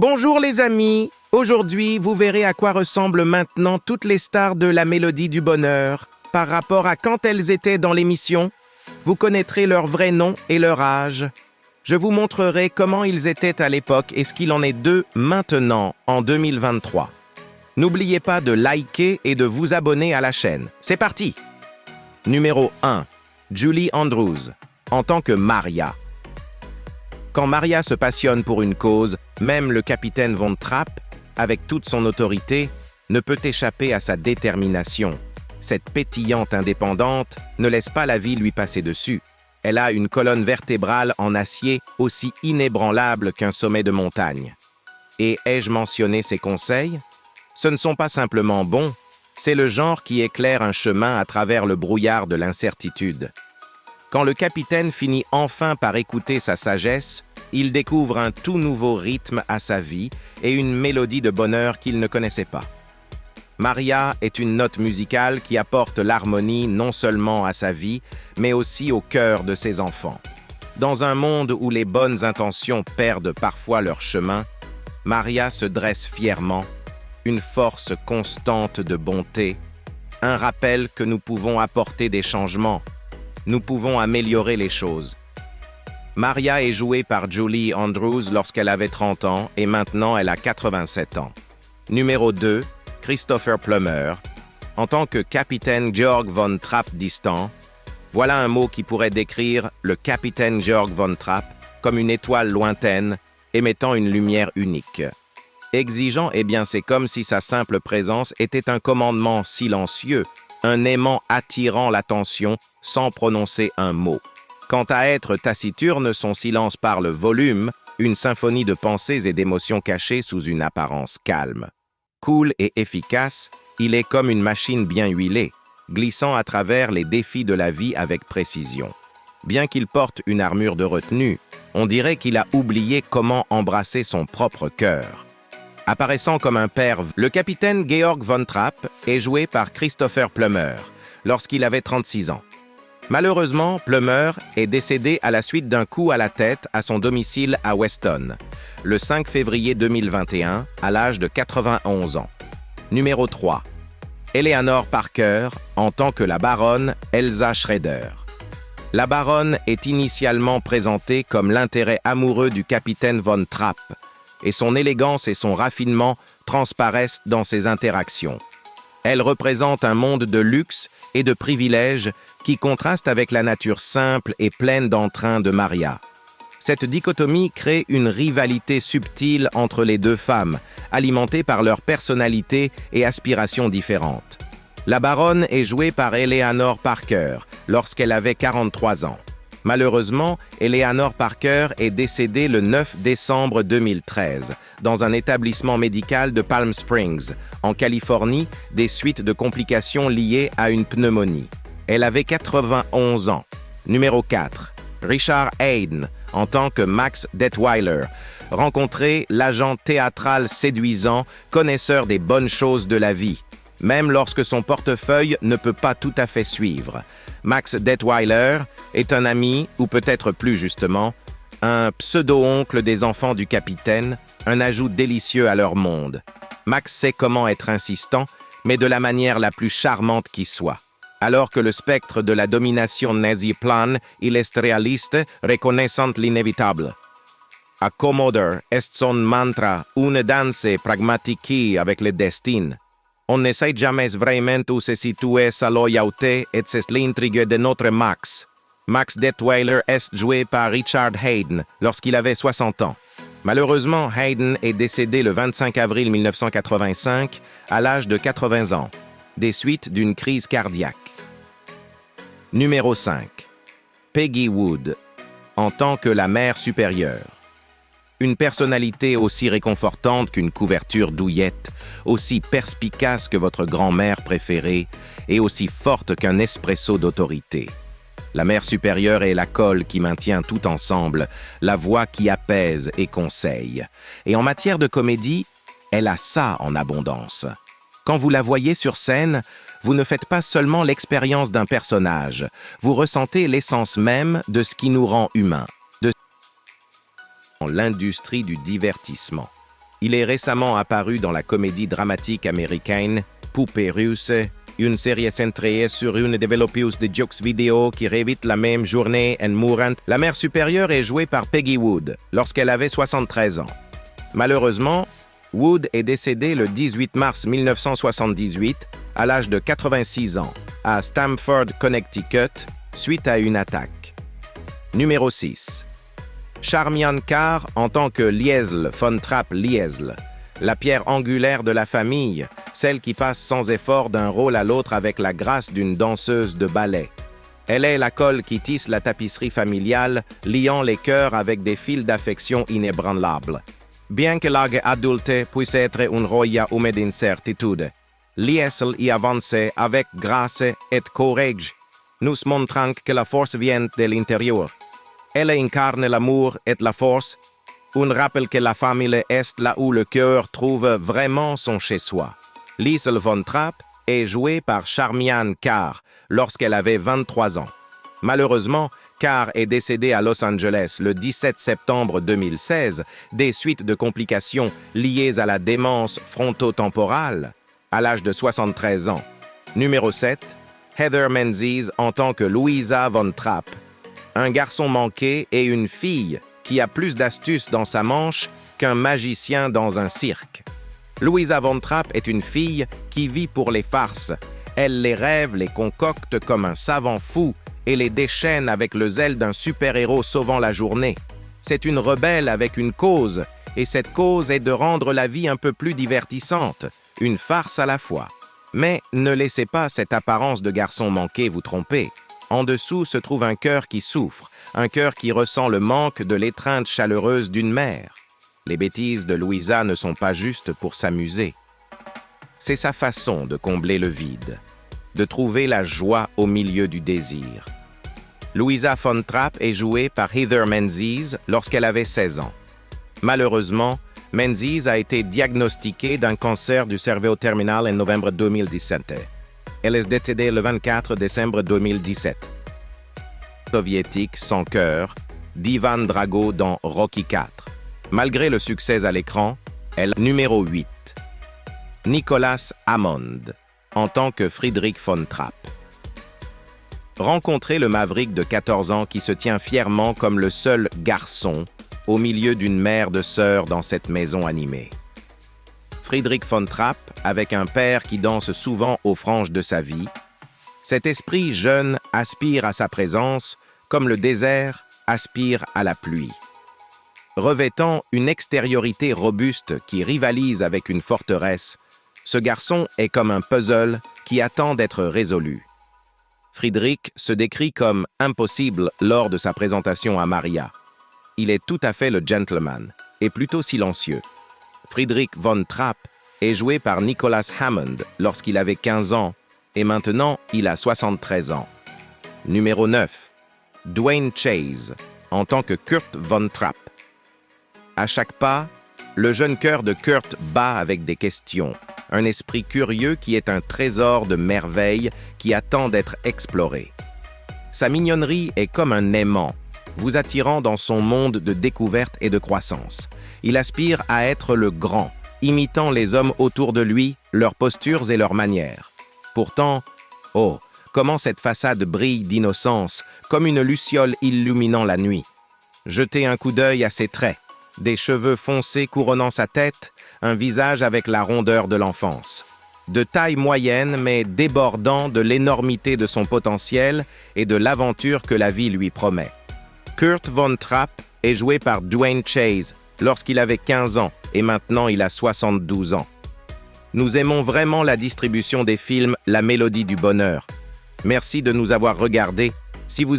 Bonjour les amis, aujourd'hui vous verrez à quoi ressemblent maintenant toutes les stars de la Mélodie du Bonheur par rapport à quand elles étaient dans l'émission. Vous connaîtrez leur vrai nom et leur âge. Je vous montrerai comment ils étaient à l'époque et ce qu'il en est d'eux maintenant en 2023. N'oubliez pas de liker et de vous abonner à la chaîne. C'est parti! Numéro 1. Julie Andrews, en tant que Maria. Quand Maria se passionne pour une cause, même le capitaine Von Trapp, avec toute son autorité, ne peut échapper à sa détermination. Cette pétillante indépendante ne laisse pas la vie lui passer dessus. Elle a une colonne vertébrale en acier aussi inébranlable qu'un sommet de montagne. Et ai-je mentionné ses conseils? Ce ne sont pas simplement bons, c'est le genre qui éclaire un chemin à travers le brouillard de l'incertitude. Quand le capitaine finit enfin par écouter sa sagesse, il découvre un tout nouveau rythme à sa vie et une mélodie de bonheur qu'il ne connaissait pas. Maria est une note musicale qui apporte l'harmonie non seulement à sa vie, mais aussi au cœur de ses enfants. Dans un monde où les bonnes intentions perdent parfois leur chemin, Maria se dresse fièrement, une force constante de bonté, un rappel que nous pouvons apporter des changements. Nous pouvons améliorer les choses. Maria est jouée par Julie Andrews lorsqu'elle avait 30 ans et maintenant elle a 87 ans. Numéro 2, Christopher Plummer. En tant que capitaine Georg von Trapp distant, voilà un mot qui pourrait décrire le capitaine Georg von Trapp comme une étoile lointaine émettant une lumière unique. Exigeant, c'est comme si sa simple présence était un commandement silencieux, un aimant attirant l'attention sans prononcer un mot. Quant à être taciturne, son silence parle volume, une symphonie de pensées et d'émotions cachées sous une apparence calme. Cool et efficace, il est comme une machine bien huilée, glissant à travers les défis de la vie avec précision. Bien qu'il porte une armure de retenue, on dirait qu'il a oublié comment embrasser son propre cœur. Apparaissant comme un père, le capitaine Georg von Trapp est joué par Christopher Plummer lorsqu'il avait 36 ans. Malheureusement, Plummer est décédé à la suite d'un coup à la tête à son domicile à Weston, le 5 février 2021, à l'âge de 91 ans. Numéro 3. Eleanor Parker, en tant que la baronne Elsa Schrader. La baronne est initialement présentée comme l'intérêt amoureux du capitaine Von Trapp, et son élégance et son raffinement transparaissent dans ses interactions. Elle représente un monde de luxe et de privilèges qui contraste avec la nature simple et pleine d'entrain de Maria. Cette dichotomie crée une rivalité subtile entre les deux femmes, alimentée par leurs personnalités et aspirations différentes. La baronne est jouée par Eleanor Parker lorsqu'elle avait 43 ans. Malheureusement, Eleanor Parker est décédée le 9 décembre 2013 dans un établissement médical de Palm Springs, en Californie, des suites de complications liées à une pneumonie. Elle avait 91 ans. Numéro 4. Richard Hayden, en tant que Max Detweiler. Rencontré l'agent théâtral séduisant, connaisseur des bonnes choses de la vie, même lorsque son portefeuille ne peut pas tout à fait suivre. Max Detweiler est un ami, ou peut-être plus justement, un pseudo-oncle des enfants du capitaine, un ajout délicieux à leur monde. Max sait comment être insistant, mais de la manière la plus charmante qui soit. Alors que le spectre de la domination nazie plane, il est réaliste, reconnaissant l'inévitable. Accommoder est son mantra, une danse pragmatique avec le destin. On ne sait jamais vraiment où se situe sa loyauté et c'est l'intrigue de notre Max. Max Detweiler est joué par Richard Hayden lorsqu'il avait 60 ans. Malheureusement, Hayden est décédé le 25 avril 1985 à l'âge de 80 ans, des suites d'une crise cardiaque. Numéro 5. Peggy Wood, en tant que la mère supérieure. Une personnalité aussi réconfortante qu'une couverture douillette, aussi perspicace que votre grand-mère préférée et aussi forte qu'un espresso d'autorité. La mère supérieure est la colle qui maintient tout ensemble, la voix qui apaise et conseille. Et en matière de comédie, elle a ça en abondance. Quand vous la voyez sur scène, vous ne faites pas seulement l'expérience d'un personnage, vous ressentez l'essence même de ce qui nous rend humains. L'industrie du divertissement. Il est récemment apparu dans la comédie dramatique américaine Poupée russe, une série centrée sur une développeuse de jeux vidéo qui revit la même journée en mourant. La mère supérieure est jouée par Peggy Wood lorsqu'elle avait 73 ans. Malheureusement, Wood est décédée le 18 mars 1978 à l'âge de 86 ans à Stamford, Connecticut, suite à une attaque. Numéro 6. Charmian Carr en tant que Liesl von Trapp-Liesl, la pierre angulaire de la famille, celle qui passe sans effort d'un rôle à l'autre avec la grâce d'une danseuse de ballet. Elle est la colle qui tisse la tapisserie familiale, liant les cœurs avec des fils d'affection inébranlables. Bien que l'âge adulte puisse être un royaume d'incertitude, Liesl y avance avec grâce et courage, nous montrant que la force vient de l'intérieur. Elle incarne l'amour et la force, un rappel que la famille est là où le cœur trouve vraiment son chez-soi. Liesl von Trapp est jouée par Charmian Carr lorsqu'elle avait 23 ans. Malheureusement, Carr est décédée à Los Angeles le 17 septembre 2016 des suites de complications liées à la démence frontotemporale à l'âge de 73 ans. Numéro 7. Heather Menzies en tant que Louisa von Trapp. Un garçon manqué et une fille qui a plus d'astuces dans sa manche qu'un magicien dans un cirque. Louisa von Trapp est une fille qui vit pour les farces. Elle les rêve, les concocte comme un savant fou et les déchaîne avec le zèle d'un super-héros sauvant la journée. C'est une rebelle avec une cause, et cette cause est de rendre la vie un peu plus divertissante, une farce à la fois. Mais ne laissez pas cette apparence de garçon manqué vous tromper. En dessous se trouve un cœur qui souffre, un cœur qui ressent le manque de l'étreinte chaleureuse d'une mère. Les bêtises de Louisa ne sont pas justes pour s'amuser. C'est sa façon de combler le vide, de trouver la joie au milieu du désir. Louisa von Trapp est jouée par Heather Menzies lorsqu'elle avait 16 ans. Malheureusement, Menzies a été diagnostiquée d'un cancer du cerveau terminal en novembre 2017. Elle est décédée le 24 décembre 2017. Soviétique sans cœur, d'Ivan Drago dans Rocky IV. Malgré le succès à l'écran, elle est numéro 8. Nicholas Hammond, en tant que Friedrich von Trapp. Rencontrez le Maverick de 14 ans qui se tient fièrement comme le seul garçon au milieu d'une mer de sœurs dans cette maison animée. Friedrich von Trapp, avec un père qui danse souvent aux franges de sa vie, cet esprit jeune aspire à sa présence comme le désert aspire à la pluie. Revêtant une extériorité robuste qui rivalise avec une forteresse, ce garçon est comme un puzzle qui attend d'être résolu. Friedrich se décrit comme impossible lors de sa présentation à Maria. Il est tout à fait le gentleman et plutôt silencieux. Friedrich von Trapp est joué par Nicholas Hammond lorsqu'il avait 15 ans et maintenant il a 73 ans. Numéro 9. Dwayne Chase en tant que Kurt von Trapp. À chaque pas, le jeune cœur de Kurt bat avec des questions, un esprit curieux qui est un trésor de merveilles qui attend d'être exploré. Sa mignonnerie est comme un aimant, vous attirant dans son monde de découverte et de croissance. Il aspire à être le grand, imitant les hommes autour de lui, leurs postures et leurs manières. Pourtant, oh, comment cette façade brille d'innocence, comme une luciole illuminant la nuit. Jetez un coup d'œil à ses traits, des cheveux foncés couronnant sa tête, un visage avec la rondeur de l'enfance. De taille moyenne mais débordant de l'énormité de son potentiel et de l'aventure que la vie lui promet. Kurt von Trapp est joué par Dwayne Chase lorsqu'il avait 15 ans et maintenant il a 72 ans. Nous aimons vraiment la distribution des films La Mélodie du Bonheur. Merci de nous avoir regardés. Si vous